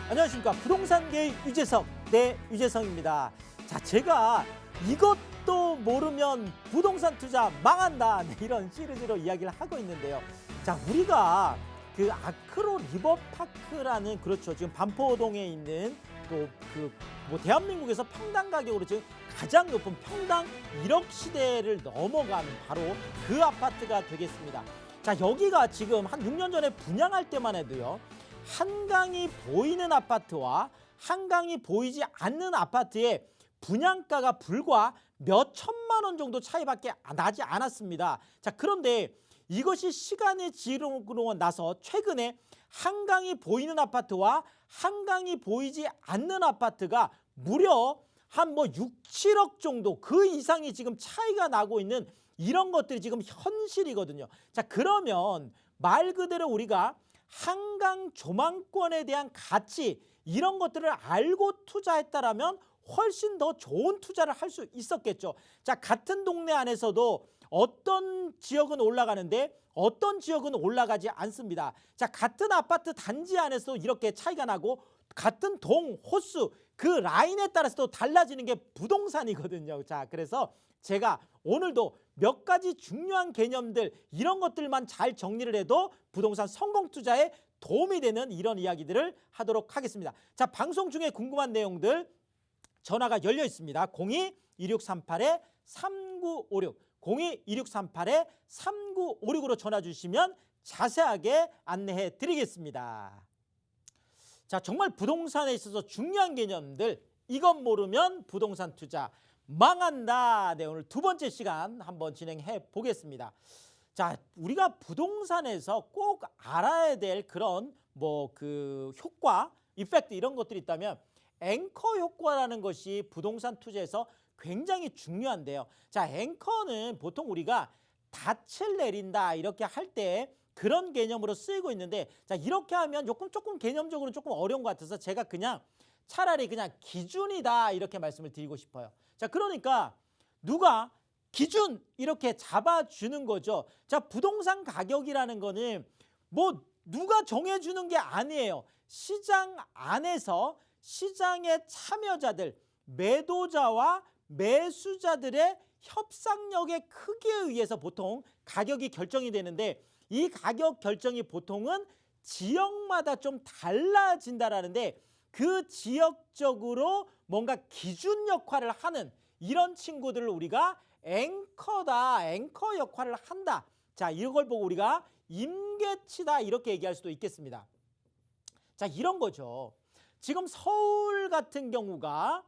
안녕하십니까. 부동산계의 유재석, 네, 유재석입니다. 자, 제가 이것도 모르면 부동산 투자 망한다, 네, 이런 시리즈로 이야기를 하고 있는데요. 자, 우리가 그 아크로 리버파크라는, 그렇죠, 지금 반포동에 있는 또 대한민국에서 평당 가격으로 지금 가장 높은 평당 1억 시대를 넘어간 바로 그 아파트가 되겠습니다. 자, 여기가 지금 한 6년 전에 분양할 때만 해도요, 한강이 보이는 아파트와 한강이 보이지 않는 아파트의 분양가가 불과 몇 천만 원 정도 차이밖에 나지 않았습니다. 자, 그런데 이것이 시간의 지름으로 나서 최근에 한강이 보이는 아파트와 한강이 보이지 않는 아파트가 무려 한 6, 7억 정도, 그 이상이 지금 차이가 나고 있는 이런 것들이 지금 현실이거든요. 자, 그러면 말 그대로 우리가 한강 조망권에 대한 가치, 이런 것들을 알고 투자했다라면 훨씬 더 좋은 투자를 할 수 있었겠죠. 자, 같은 동네 안에서도 어떤 지역은 올라가는데 어떤 지역은 올라가지 않습니다. 자, 같은 아파트 단지 안에서도 이렇게 차이가 나고, 같은 동, 호수, 그 라인에 따라서도 달라지는 게 부동산이거든요. 자, 그래서 제가 오늘도 몇 가지 중요한 개념들, 이런 것들만 잘 정리를 해도 부동산 성공 투자에 도움이 되는 이런 이야기들을 하도록 하겠습니다. 자, 방송 중에 궁금한 내용들 전화가 열려 있습니다. 02-2638-3956, 02-2638-3956으로 전화 주시면 자세하게 안내해 드리겠습니다. 자, 정말 부동산에 있어서 중요한 개념들, 이것 모르면 부동산 투자 망한다. 네, 오늘 두 번째 시간 한번 진행해 보겠습니다. 자, 우리가 부동산에서 꼭 알아야 될 그런 효과, 이펙트, 이런 것들이 있다면 앵커 효과라는 것이 부동산 투자에서 굉장히 중요한데요. 자, 앵커는 보통 우리가 닻을 내린다 이렇게 할 때 그런 개념으로 쓰이고 있는데, 자, 이렇게 하면 조금 개념적으로 조금 어려운 것 같아서 제가 차라리 그냥 기준이다 이렇게 말씀을 드리고 싶어요. 자, 그러니까 누가 기준 이렇게 잡아주는 거죠. 자, 부동산 가격이라는 거는 누가 정해주는 게 아니에요. 시장 안에서 시장의 참여자들, 매도자와 매수자들의 협상력의 크기에 의해서 보통 가격이 결정이 되는데, 이 가격 결정이 보통은 지역마다 좀 달라진다라는데, 그 지역적으로 뭔가 기준 역할을 하는 이런 친구들을 우리가 앵커다, 앵커 역할을 한다. 자, 이걸 보고 우리가 임계치다 이렇게 얘기할 수도 있겠습니다. 자, 이런 거죠. 지금 서울 같은 경우가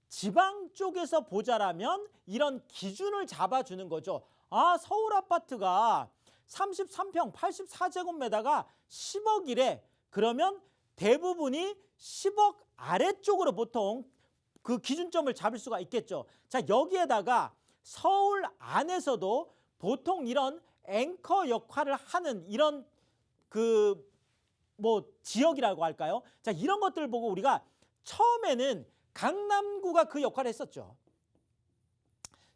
지방 쪽에서 보자라면 이런 기준을 잡아주는 거죠. 아, 서울 아파트가 33평 84제곱미터가 10억이래. 그러면 대부분이 10억 아래쪽으로 보통 그 기준점을 잡을 수가 있겠죠. 자, 여기에다가 서울 안에서도 보통 이런 앵커 역할을 하는 이런 지역이라고 할까요? 자, 이런 것들을 보고 우리가 처음에는 강남구가 그 역할을 했었죠.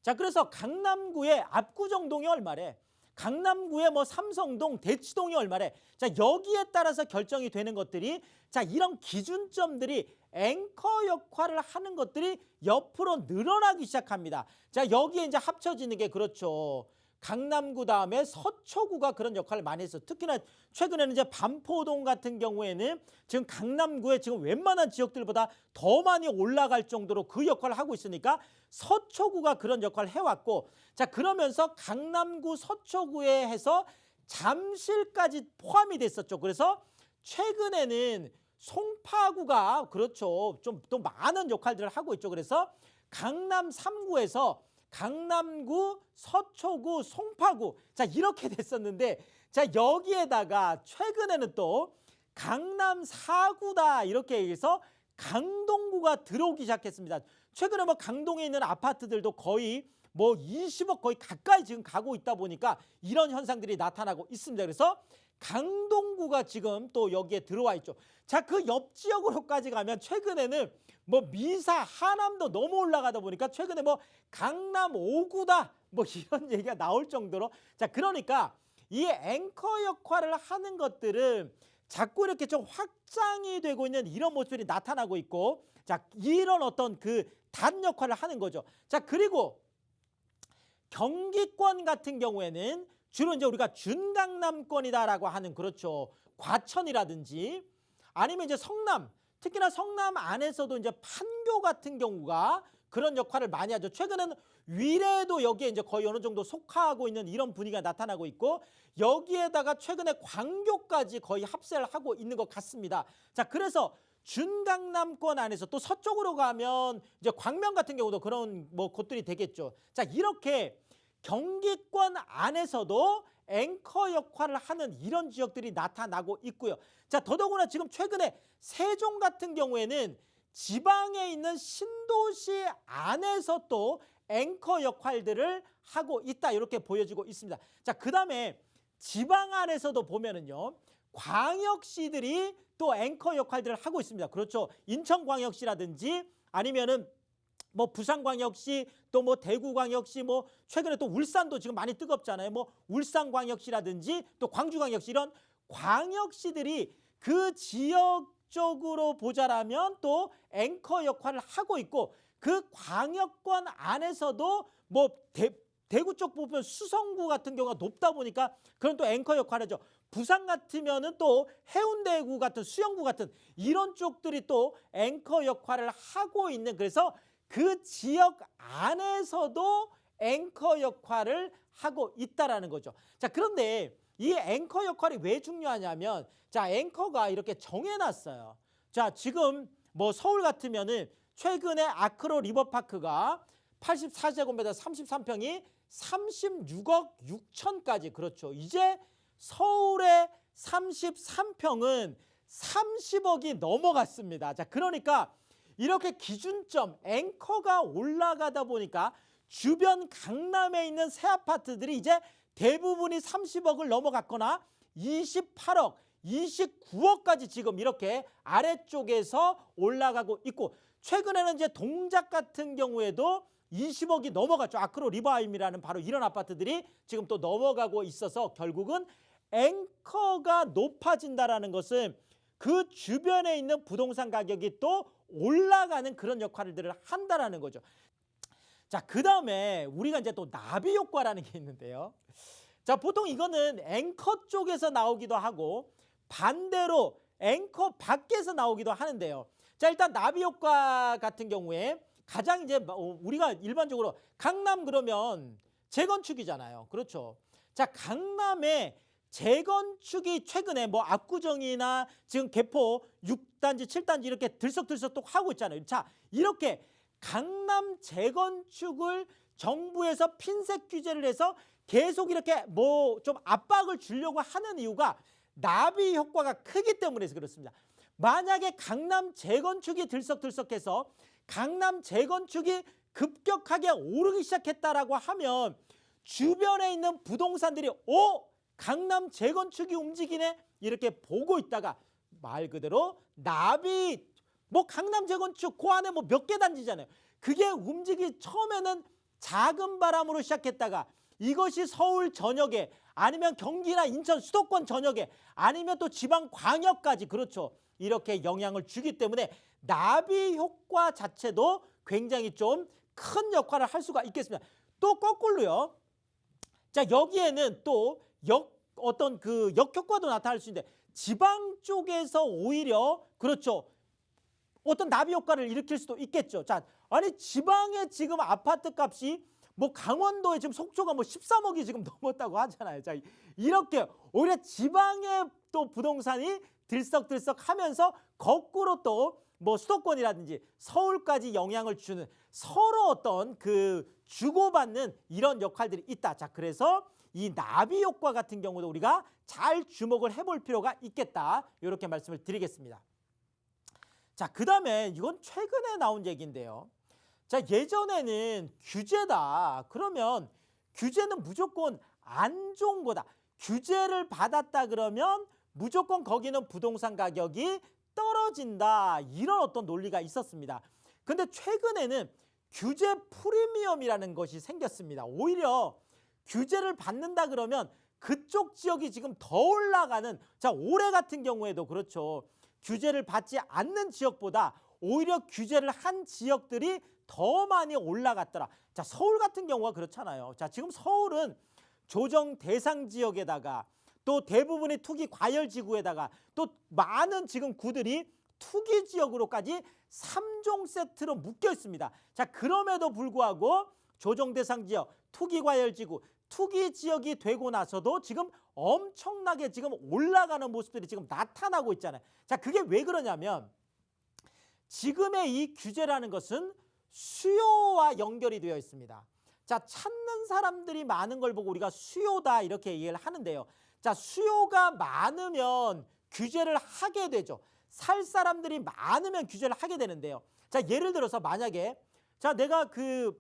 자, 그래서 강남구의 압구정동이 얼마래? 강남구의 삼성동, 대치동이 얼마래? 자, 여기에 따라서 결정이 되는 것들이, 자, 이런 기준점들이 앵커 역할을 하는 것들이 옆으로 늘어나기 시작합니다. 자, 여기에 이제 합쳐지는 게, 그렇죠, 강남구 다음에 서초구가 그런 역할을 많이 했어. 특히나 최근에는 이제 반포동 같은 경우에는 지금 강남구에 지금 웬만한 지역들보다 더 많이 올라갈 정도로 그 역할을 하고 있으니까 서초구가 그런 역할을 해왔고, 자, 그러면서 강남구 서초구에 해서 잠실까지 포함이 됐었죠. 그래서 최근에는 송파구가, 그렇죠, 좀 또 많은 역할들을 하고 있죠. 그래서 강남 3구에서 강남구, 서초구, 송파구, 자, 이렇게 됐었는데, 자, 여기에다가 최근에는 또 강남 4구다 이렇게 해서 강동구가 들어오기 시작했습니다. 최근에 강동에 있는 아파트들도 거의 20억 거의 가까이 지금 가고 있다 보니까 이런 현상들이 나타나고 있습니다. 그래서 강동구가 지금 또 여기에 들어와 있죠. 자, 그 옆 지역으로까지 가면 최근에는 미사, 하남도 너무 올라가다 보니까 최근에 강남 5구다 이런 얘기가 나올 정도로, 자, 그러니까 이 앵커 역할을 하는 것들은, 자꾸 이렇게 좀 확장이 되고 있는 이런 모습이 나타나고 있고, 자, 이런 어떤 그 단 역할을 하는 거죠. 자, 그리고 경기권 같은 경우에는 주로 이제 우리가 준강남권이다라고 하는, 그렇죠, 과천이라든지 아니면 이제 성남, 특히나 성남 안에서도 이제 판교 같은 경우가 그런 역할을 많이 하죠. 최근에는 위례도 여기에 이제 거의 어느 정도 속하고 있는 이런 분위기가 나타나고 있고, 여기에다가 최근에 광교까지 거의 합세를 하고 있는 것 같습니다. 자, 그래서 준강남권 안에서 또 서쪽으로 가면 이제 광명 같은 경우도 그런 뭐 곳들이 되겠죠. 자, 이렇게 경기권 안에서도 앵커 역할을 하는 이런 지역들이 나타나고 있고요. 자, 더더구나 지금 최근에 세종 같은 경우에는 지방에 있는 신도시 안에서 또 앵커 역할들을 하고 있다, 이렇게 보여지고 있습니다. 자, 그다음에 지방 안에서도 보면은요, 광역시들이 또 앵커 역할들을 하고 있습니다. 그렇죠. 인천광역시라든지 아니면은 뭐 부산광역시, 또 뭐 대구광역시, 뭐 최근에 또 울산도 지금 많이 뜨겁잖아요. 뭐 울산광역시라든지 또 광주광역시, 이런 광역시들이 그 지역적으로 보자라면 또 앵커 역할을 하고 있고, 그 광역권 안에서도 뭐 대구 쪽 보면 수성구 같은 경우가 높다 보니까 그런 또 앵커 역할을 하죠. 부산 같으면은 또 해운대구 같은, 수영구 같은 이런 쪽들이 또 앵커 역할을 하고 있는, 그래서 그 지역 안에서도 앵커 역할을 하고 있다라는 거죠. 자, 그런데 이 앵커 역할이 왜 중요하냐면, 자, 앵커가 이렇게 정해놨어요. 자, 지금 뭐 서울 같으면은 최근에 아크로 리버파크가 84제곱미터 33평이 36억 6천까지, 그렇죠. 이제 서울의 33평은 30억이 넘어갔습니다. 자, 그러니까 이렇게 기준점 앵커가 올라가다 보니까 주변 강남에 있는 새 아파트들이 이제 대부분이 30억을 넘어갔거나 28억, 29억까지 지금 이렇게 아래쪽에서 올라가고 있고, 최근에는 이제 동작 같은 경우에도 20억이 넘어갔죠. 아크로 리바임이라는 바로 이런 아파트들이 지금 또 넘어가고 있어서, 결국은 앵커가 높아진다라는 것은 그 주변에 있는 부동산 가격이 또 올라가는 그런 역할들을 한다라는 거죠. 자, 그 다음에 우리가 이제 또 나비 효과라는 게 있는데요. 자, 보통 이거는 앵커 쪽에서 나오기도 하고 반대로 앵커 밖에서 나오기도 하는데요. 자, 일단 나비 효과 같은 경우에 가장 이제 우리가 일반적으로 강남 그러면 재건축이잖아요. 그렇죠. 자, 강남에 재건축이 최근에 뭐 압구정이나 지금 개포 6단지, 7단지 이렇게 들썩들썩 또 하고 있잖아요. 자, 이렇게 강남 재건축을 정부에서 핀셋 규제를 해서 계속 이렇게 뭐 좀 압박을 주려고 하는 이유가 나비 효과가 크기 때문에 그렇습니다. 만약에 강남 재건축이 들썩들썩해서 강남 재건축이 급격하게 오르기 시작했다라고 하면 주변에 있는 부동산들이 강남 재건축이 움직이네, 이렇게 보고 있다가 말 그대로 나비, 뭐 강남 재건축 그 안에 뭐 몇 개 단지잖아요. 그게 움직이 처음에는 작은 바람으로 시작했다가 이것이 서울 전역에 아니면 경기나 인천 수도권 전역에 아니면 또 지방 광역까지, 그렇죠, 이렇게 영향을 주기 때문에 나비 효과 자체도 굉장히 좀 큰 역할을 할 수가 있겠습니다. 또 거꾸로요. 자, 여기에는 또 어떤 그 역효과도 나타날 수 있는데, 지방 쪽에서 오히려, 그렇죠, 어떤 나비 효과를 일으킬 수도 있겠죠. 자, 아니 지방에 지금 아파트 값이 뭐 강원도에 지금 속초가 뭐 13억이 지금 넘었다고 하잖아요. 자, 이렇게 오히려 지방의 또 부동산이 들썩들썩 하면서 거꾸로 또 뭐 수도권이라든지 서울까지 영향을 주는, 서로 어떤 그 주고받는 이런 역할들이 있다. 자, 그래서 이 나비 효과 같은 경우도 우리가 잘 주목을 해볼 필요가 있겠다, 이렇게 말씀을 드리겠습니다. 자, 그 다음에 이건 최근에 나온 얘기인데요. 자, 예전에는 규제다 그러면 규제는 무조건 안 좋은 거다, 규제를 받았다 그러면 무조건 거기는 부동산 가격이 떨어진다, 이런 어떤 논리가 있었습니다. 근데 최근에는 규제 프리미엄이라는 것이 생겼습니다. 오히려 규제를 받는다 그러면 그쪽 지역이 지금 더 올라가는, 자, 올해 같은 경우에도 그렇죠. 규제를 받지 않는 지역보다 오히려 규제를 한 지역들이 더 많이 올라갔더라. 자, 서울 같은 경우가 그렇잖아요. 자, 지금 서울은 조정 대상 지역에다가 또 대부분의 투기 과열 지구에다가 또 많은 지금 구들이 투기 지역으로까지 3종 세트로 묶여 있습니다. 자, 그럼에도 불구하고 조정 대상 지역, 투기 과열 지구, 투기 지역이 되고 나서도 지금 엄청나게 지금 올라가는 모습들이 지금 나타나고 있잖아요. 자, 그게 왜 그러냐면 지금의 이 규제라는 것은 수요와 연결이 되어 있습니다. 자, 찾는 사람들이 많은 걸 보고 우리가 수요다 이렇게 이해를 하는데요. 자, 수요가 많으면 규제를 하게 되죠. 살 사람들이 많으면 규제를 하게 되는데요. 자, 예를 들어서 만약에 자, 내가 그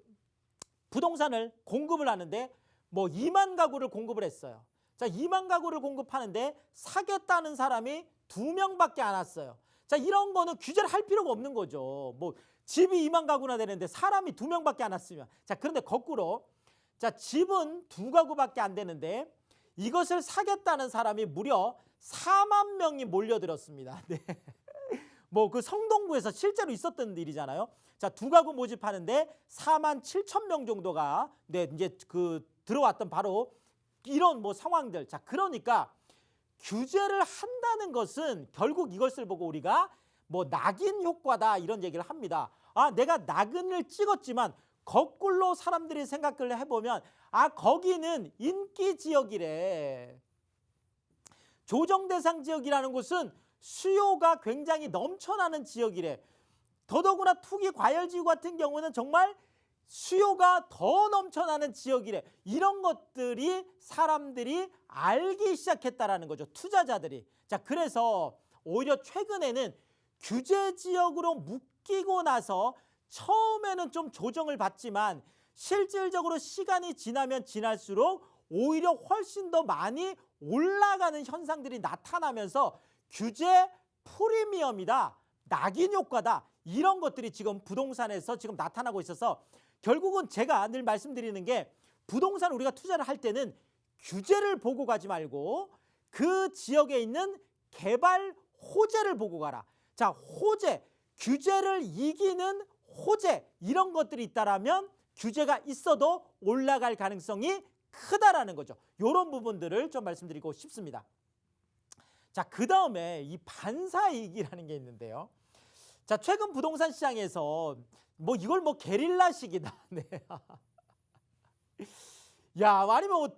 부동산을 공급을 하는데 뭐 2만 가구를 공급을 했어요. 자, 2만 가구를 공급하는데 사겠다는 사람이 2명밖에 안 왔어요. 자, 이런 거는 규제를 할 필요가 없는 거죠. 뭐 집이 2만 가구나 되는데 사람이 2명밖에 안 왔으면. 자, 그런데 거꾸로 자, 집은 2가구밖에 안 되는데 이것을 사겠다는 사람이 무려 4만 명이 몰려들었습니다. 네. 뭐 그 성동구에서 실제로 있었던 일이잖아요. 자, 2가구 모집하는데 4만 7천 명 정도가 네, 이제 그 들어왔던 바로 이런 뭐 상황들. 자, 그러니까 규제를 한다는 것은 결국 이것을 보고 우리가 뭐 낙인 효과다 이런 얘기를 합니다. 아, 내가 낙인을 찍었지만 거꾸로 사람들이 생각을 해보면 아, 거기는 인기 지역이래. 조정 대상 지역이라는 곳은 수요가 굉장히 넘쳐나는 지역이래. 더더구나 투기 과열지구 같은 경우는 정말 수요가 더 넘쳐나는 지역이래. 이런 것들이 사람들이 알기 시작했다라는 거죠. 투자자들이. 자, 그래서 오히려 최근에는 규제 지역으로 묶이고 나서 처음에는 좀 조정을 받지만 실질적으로 시간이 지나면 지날수록 오히려 훨씬 더 많이 올라가는 현상들이 나타나면서 규제 프리미엄이다, 낙인 효과다, 이런 것들이 지금 부동산에서 지금 나타나고 있어서 결국은 제가 늘 말씀드리는 게 부동산 우리가 투자를 할 때는 규제를 보고 가지 말고 그 지역에 있는 개발 호재를 보고 가라. 자, 호재, 규제를 이기는 호재, 이런 것들이 있다라면 규제가 있어도 올라갈 가능성이 크다라는 거죠. 이런 부분들을 좀 말씀드리고 싶습니다. 자, 그 다음에 이 반사이익이라는 게 있는데요. 자, 최근 부동산 시장에서 뭐 이걸 뭐 게릴라식이다. 네. 야, 아니면 뭐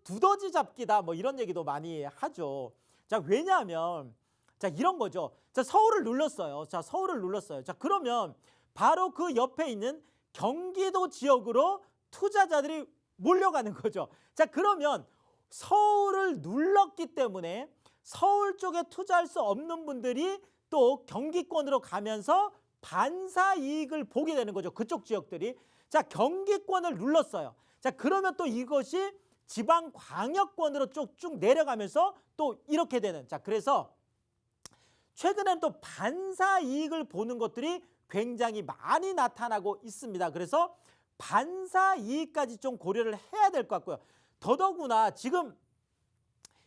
두더지 잡기다. 뭐 이런 얘기도 많이 하죠. 자, 왜냐하면 자, 이런 거죠. 자, 서울을 눌렀어요. 자, 서울을 눌렀어요. 자, 그러면 바로 그 옆에 있는 경기도 지역으로 투자자들이 몰려가는 거죠. 자, 그러면 서울을 눌렀기 때문에 서울 쪽에 투자할 수 없는 분들이 또 경기권으로 가면서 반사 이익을 보게 되는 거죠. 그쪽 지역들이. 자, 경기권을 눌렀어요. 자, 그러면 또 이것이 지방 광역권으로 쭉쭉 내려가면서 또 이렇게 되는. 자, 그래서 최근엔 또 반사 이익을 보는 것들이 굉장히 많이 나타나고 있습니다. 그래서 반사 이익까지 좀 고려를 해야 될 것 같고요. 더더구나 지금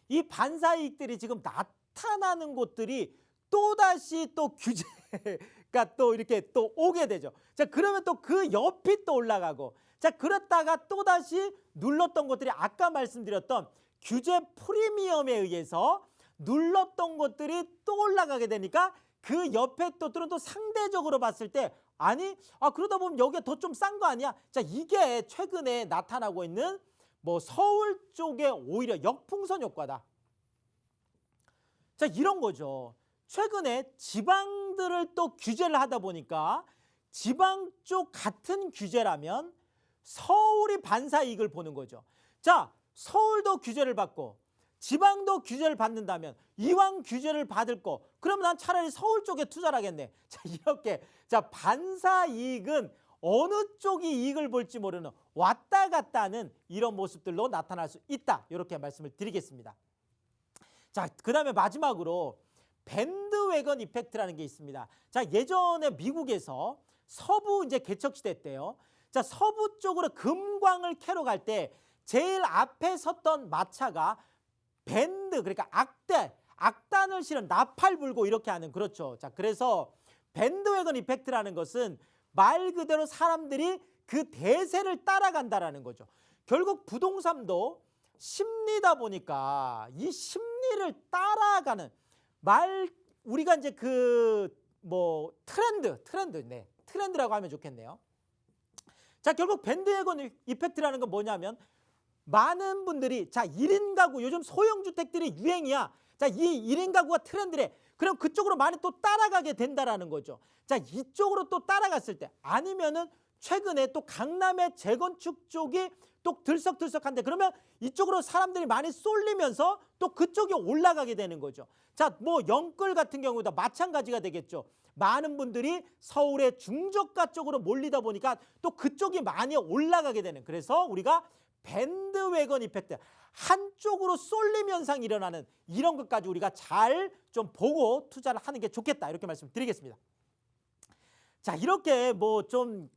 이 반사 이익들이 지금 나타나는 곳들이 또다시 또 규제가 또 이렇게 또 오게 되죠. 자, 그러면 또 그 옆이 또 올라가고, 자, 그랬다가 또다시 눌렀던 것들이 아까 말씀드렸던 규제 프리미엄에 의해서 눌렀던 것들이 또 올라가게 되니까 그 옆에 또들은 또 상대적으로 봤을 때 아니, 그러다 보면 여기가 더 좀 싼 거 아니야? 자, 이게 최근에 나타나고 있는 뭐 서울 쪽에 오히려 역풍선 효과다. 자, 이런 거죠. 최근에 지방들을 또 규제를 하다 보니까 지방 쪽 같은 규제라면 서울이 반사 이익을 보는 거죠. 자, 서울도 규제를 받고 지방도 규제를 받는다면 이왕 규제를 받을 거 그러면 난 차라리 서울 쪽에 투자를 하겠네. 자, 이렇게 자, 반사 이익은 어느 쪽이 이익을 볼지 모르는 왔다 갔다 하는 이런 모습들로 나타날 수 있다. 이렇게 말씀을 드리겠습니다. 자, 그 다음에 마지막으로 밴드웨건 이펙트라는 게 있습니다. 자, 예전에 미국에서 서부 이제 개척시대 때요. 자, 서부 쪽으로 금광을 캐러 갈 때 제일 앞에 섰던 마차가 밴드, 그러니까 악단을 실은 나팔 불고 이렇게 하는, 그렇죠. 자, 그래서 밴드웨건 이펙트라는 것은 말 그대로 사람들이 그 대세를 따라간다라는 거죠. 결국 부동산도 심리다 보니까 이 심리를 따라가는 우리가 이제 트렌드라고 하면 좋겠네요. 자, 결국 밴드웨건 이펙트라는 건 뭐냐면 많은 분들이, 자, 1인 가구, 요즘 소형주택들이 유행이야. 자, 이 1인 가구가 트렌드래. 그럼 그쪽으로 많이 또 따라가게 된다라는 거죠. 자, 이쪽으로 또 따라갔을 때, 아니면은 최근에 또 강남의 재건축 쪽이 또 들썩들썩한데, 그러면 이쪽으로 사람들이 많이 쏠리면서 또 그쪽이 올라가게 되는 거죠. 자, 뭐 영끌 같은 경우도 마찬가지가 되겠죠. 많은 분들이 서울의 중저가 쪽으로 몰리다 보니까 또 그쪽이 많이 올라가게 되는, 그래서 우리가 밴드웨건 이펙트, 한쪽으로 쏠림 현상이 일어나는 이런 것까지 우리가 잘 좀 보고 투자를 하는 게 좋겠다, 이렇게 말씀드리겠습니다. 자, 이렇게 뭐 좀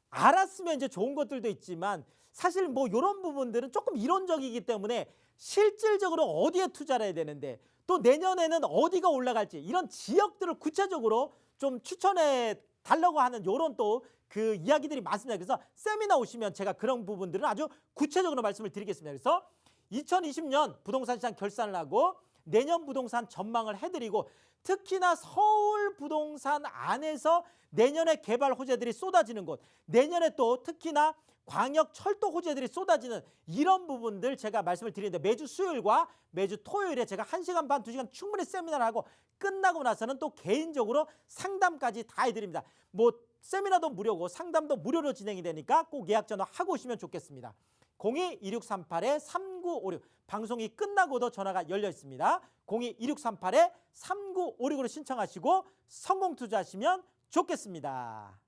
알았으면 이제 좋은 것들도 있지만, 사실 뭐 이런 부분들은 조금 이론적이기 때문에 실질적으로 어디에 투자를 해야 되는데, 또 내년에는 어디가 올라갈지, 이런 지역들을 구체적으로 좀 추천해 달라고 하는 이런 또 그 이야기들이 많습니다. 그래서 세미나 오시면 제가 그런 부분들은 아주 구체적으로 말씀을 드리겠습니다. 그래서 2020년 부동산 시장 결산을 하고 내년 부동산 전망을 해드리고, 특히나 서울 부동산 안에서 내년에 개발 호재들이 쏟아지는 곳, 내년에 또 특히나 광역 철도 호재들이 쏟아지는 이런 부분들 제가 말씀을 드리는데, 매주 수요일과 매주 토요일에 제가 1시간 반, 2시간 충분히 세미나를 하고 끝나고 나서는 또 개인적으로 상담까지 다 해드립니다. 뭐 세미나도 무료고 상담도 무료로 진행이 되니까 꼭 예약 전화하고 오시면 좋겠습니다. 02-2638-3956, 방송이 끝나고도 전화가 열려 있습니다. 02-2638-3956으로 신청하시고 성공 투자하시면 좋겠습니다.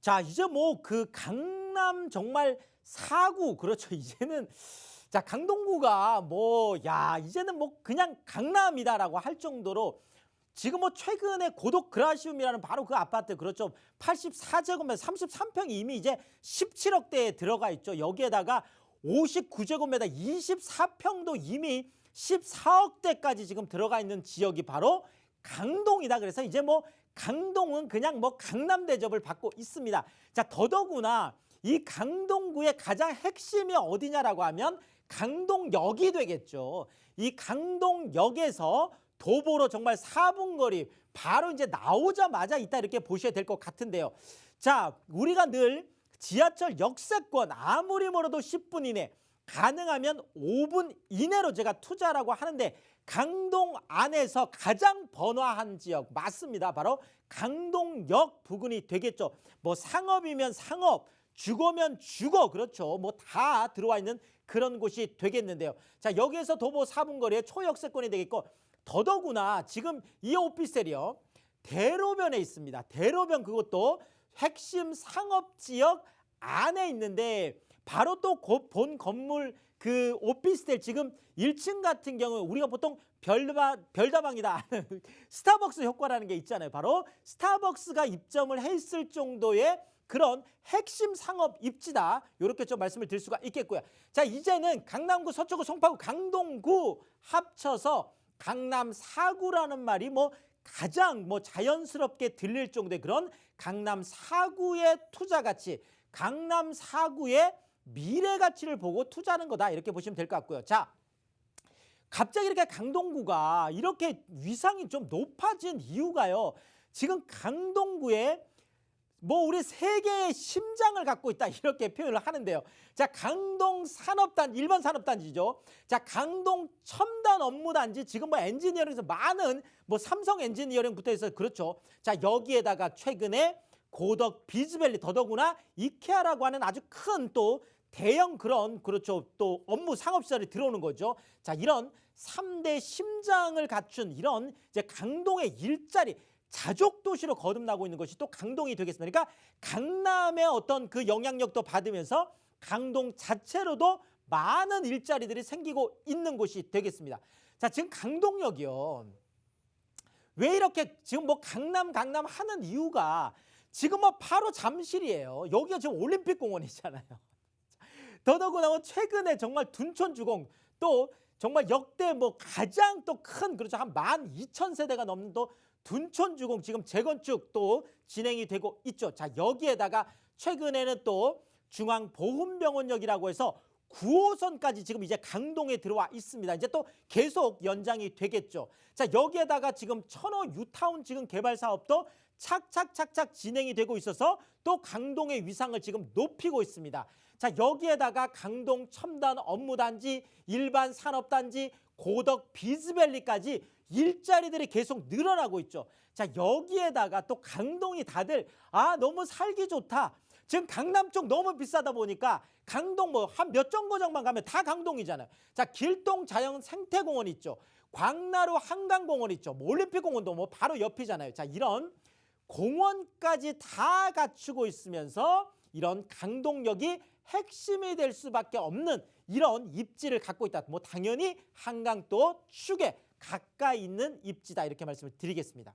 자, 이제 뭐 강남 정말 사구, 그렇죠. 이제는 자, 강동구가 이제는 뭐 그냥 강남이다라고 할 정도로, 지금 뭐 최근에 고독 그라시움이라는 바로 그 아파트, 그렇죠. 84제곱미터 33평이 이미 이제 17억대에 들어가 있죠. 여기에다가 59제곱미터 24평도 이미 14억대까지 지금 들어가 있는 지역이 바로 강동이다. 그래서 이제 뭐 강동은 그냥 뭐 강남 대접을 받고 있습니다. 자, 더더구나 이 강동구의 가장 핵심이 어디냐라고 하면 강동역이 되겠죠. 이 강동역에서 도보로 정말 4분 거리, 바로 이제 나오자마자 있다, 이렇게 보셔야 될 것 같은데요. 자, 우리가 늘 지하철 역세권 아무리 멀어도 10분 이내, 가능하면 5분 이내로 제가 투자라고 하는데, 강동 안에서 가장 번화한 지역 맞습니다. 바로 강동역 부근이 되겠죠. 뭐 상업이면 상업, 주거면 주거, 그렇죠. 뭐 다 들어와 있는 그런 곳이 되겠는데요. 자, 여기에서 도보 4분 거리에 초역세권이 되겠고, 더더구나 지금 이 오피스텔이요, 대로변에 있습니다. 대로변, 그것도 핵심 상업지역 안에 있는데, 바로 또 본 건물 그 오피스텔 지금 1층 같은 경우에 우리가 보통 별다방이다 스타벅스 효과라는 게 있잖아요. 바로 스타벅스가 입점을 했을 정도의 그런 핵심 상업 입지다, 이렇게 좀 말씀을 드릴 수가 있겠고요. 자, 이제는 강남구, 서초구, 송파구, 강동구 합쳐서 강남 4구라는 말이 뭐 가장 뭐 자연스럽게 들릴 정도의 그런 강남 4구의 투자 가치, 강남 4구의 미래 가치를 보고 투자하는 거다, 이렇게 보시면 될 것 같고요. 자, 갑자기 이렇게 강동구가 이렇게 위상이 좀 높아진 이유가요, 지금 강동구에 뭐 우리 세계의 심장을 갖고 있다, 이렇게 표현을 하는데요. 자, 강동 산업단, 일반 산업단지죠. 자, 강동 첨단 업무단지, 지금 뭐 엔지니어링에서 많은 뭐 삼성 엔지니어링부터 해서, 그렇죠. 자, 여기에다가 최근에 고덕 비즈밸리, 더더구나 이케아라고 하는 아주 큰 또 대형 그런, 그렇죠, 또 업무 상업시설이 들어오는 거죠. 자, 이런 3대 심장을 갖춘 이런 이제 강동의 일자리, 자족 도시로 거듭나고 있는 것이 또 강동이 되겠습니다. 그러니까 강남의 어떤 그 영향력도 받으면서 강동 자체로도 많은 일자리들이 생기고 있는 곳이 되겠습니다. 자, 지금 강동역이요. 왜 이렇게 지금 뭐 강남 하는 이유가 지금 뭐 바로 잠실이에요. 여기가 지금 올림픽공원이잖아요. 더더구나 뭐 최근에 정말 둔촌주공 또 정말 역대 뭐 가장 또 큰 그렇죠. 한 12,000세대가 넘는 또 둔촌주공 지금 재건축 또 진행이 되고 있죠. 자, 여기에다가 최근에는 또 중앙보훈병원역이라고 해서 9호선까지 지금 이제 강동에 들어와 있습니다. 이제 또 계속 연장이 되겠죠. 자, 여기에다가 지금 천호 유타운 지금 개발 사업도 착착 진행이 되고 있어서 또 강동의 위상을 지금 높이고 있습니다. 자, 여기에다가 강동 첨단 업무단지, 일반 산업단지, 고덕 비즈밸리까지 일자리들이 계속 늘어나고 있죠. 자, 여기에다가 또 강동이 다들 너무 살기 좋다. 지금 강남 쪽 너무 비싸다 보니까 강동 뭐 한 몇 정거장만 가면 다 강동이잖아요. 자, 길동 자연 생태공원 있죠. 광나루 한강공원 있죠. 뭐 올림픽공원도 뭐 바로 옆이잖아요. 자, 이런 공원까지 다 갖추고 있으면서 이런 강동역이 핵심이 될 수밖에 없는 이런 입지를 갖고 있다. 뭐 당연히 한강도 축에 가까이 있는 입지다 이렇게 말씀을 드리겠습니다.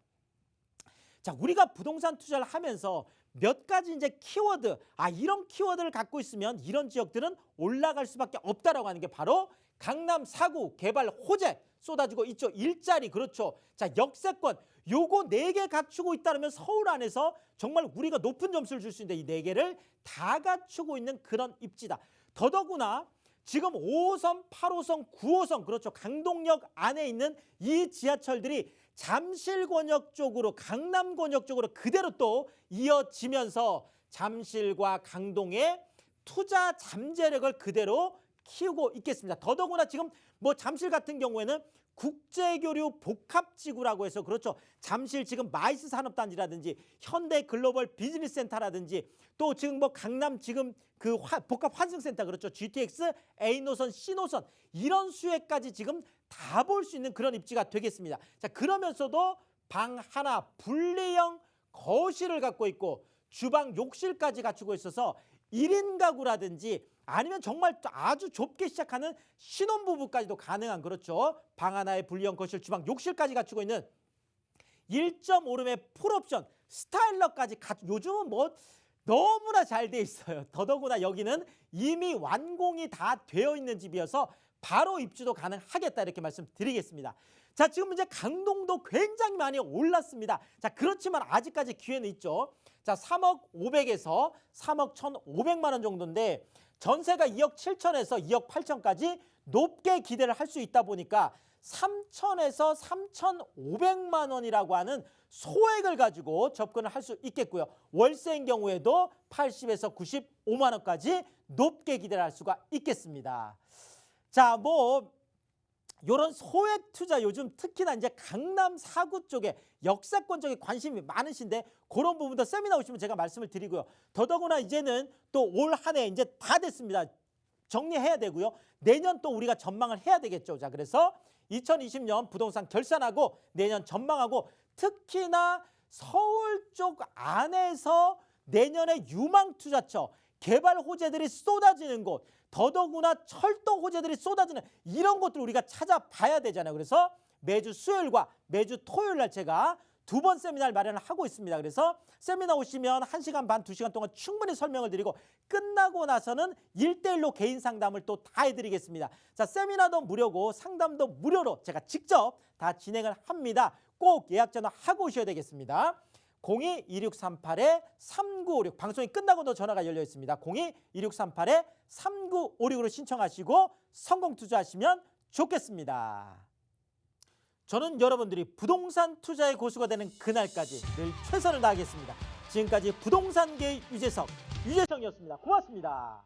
자, 우리가 부동산 투자를 하면서 몇 가지 이제 키워드, 이런 키워드를 갖고 있으면 이런 지역들은 올라갈 수밖에 없다라고 하는 게 바로 강남 4구 개발 호재 쏟아지고 있죠. 일자리 그렇죠. 자, 역세권 요거 4개 갖추고 있다면 서울 안에서 정말 우리가 높은 점수를 줄 수 있는데 이 4개를 다 갖추고 있는 그런 입지다. 더더구나 지금 5호선, 8호선, 9호선 그렇죠. 강동역 안에 있는 이 지하철들이 잠실권역 쪽으로 강남권역 쪽으로 그대로 또 이어지면서 잠실과 강동의 투자 잠재력을 그대로 키우고 있겠습니다. 더더구나 지금 뭐 잠실 같은 경우에는 국제교류 복합지구라고 해서 그렇죠. 잠실 지금 마이스 산업단지라든지 현대 글로벌 비즈니스센터라든지 또 지금 뭐 강남 지금 그 복합 환승센터 그렇죠. GTX A노선, C노선 이런 수혜까지 지금 다 볼 수 있는 그런 입지가 되겠습니다. 자, 그러면서도 방 하나 분리형 거실을 갖고 있고 주방 욕실까지 갖추고 있어서 1인 가구라든지 아니면 정말 아주 좁게 시작하는 신혼부부까지도 가능한 그렇죠. 방 하나에 분리형 거실, 주방, 욕실까지 갖추고 있는 1.5룸의 풀옵션 스타일러까지 요즘은 뭐 너무나 잘 돼 있어요. 더더구나 여기는 이미 완공이 다 되어 있는 집이어서 바로 입주도 가능하겠다 이렇게 말씀드리겠습니다. 자, 지금 이제 강동도 굉장히 많이 올랐습니다. 자, 그렇지만 아직까지 기회는 있죠. 자, 3억 500에서 3억 1,500만 원 정도인데 전세가 2억 7천에서 2억 8천까지 높게 기대를 할 수 있다 보니까 3천에서 3,500만 원이라고 하는 소액을 가지고 접근을 할 수 있겠고요. 월세인 경우에도 80에서 95만 원까지 높게 기대를 할 수가 있겠습니다. 자, 뭐 이런 소액 투자 요즘 특히나 이제 강남 4구 쪽에 역세권 쪽에 관심이 많으신데 그런 부분도 세미나 오시면 제가 말씀을 드리고요. 더더구나 이제는 또 올 한 해 이제 다 됐습니다. 정리해야 되고요. 내년 또 우리가 전망을 해야 되겠죠. 자, 그래서 2020년 부동산 결산하고 내년 전망하고 특히나 서울 쪽 안에서 내년에 유망투자처 개발 호재들이 쏟아지는 곳 더더구나 철도 호재들이 쏟아지는 이런 것들 우리가 찾아봐야 되잖아요. 그래서 매주 수요일과 매주 토요일 날 제가 2번 세미나를 마련을 하고 있습니다. 그래서 세미나 오시면 1시간 반, 2시간 동안 충분히 설명을 드리고 끝나고 나서는 1대1로 개인 상담을 또 다 해드리겠습니다. 자, 세미나도 무료고 상담도 무료로 제가 직접 다 진행을 합니다. 꼭 예약 전화하고 오셔야 되겠습니다. 02-2638-3956 방송이 끝나고도 전화가 열려 있습니다. 02-2638-3956으로 신청하시고 성공 투자하시면 좋겠습니다. 저는 여러분들이 부동산 투자의 고수가 되는 그날까지 늘 최선을 다하겠습니다. 지금까지 부동산계의 유재석이었습니다. 고맙습니다.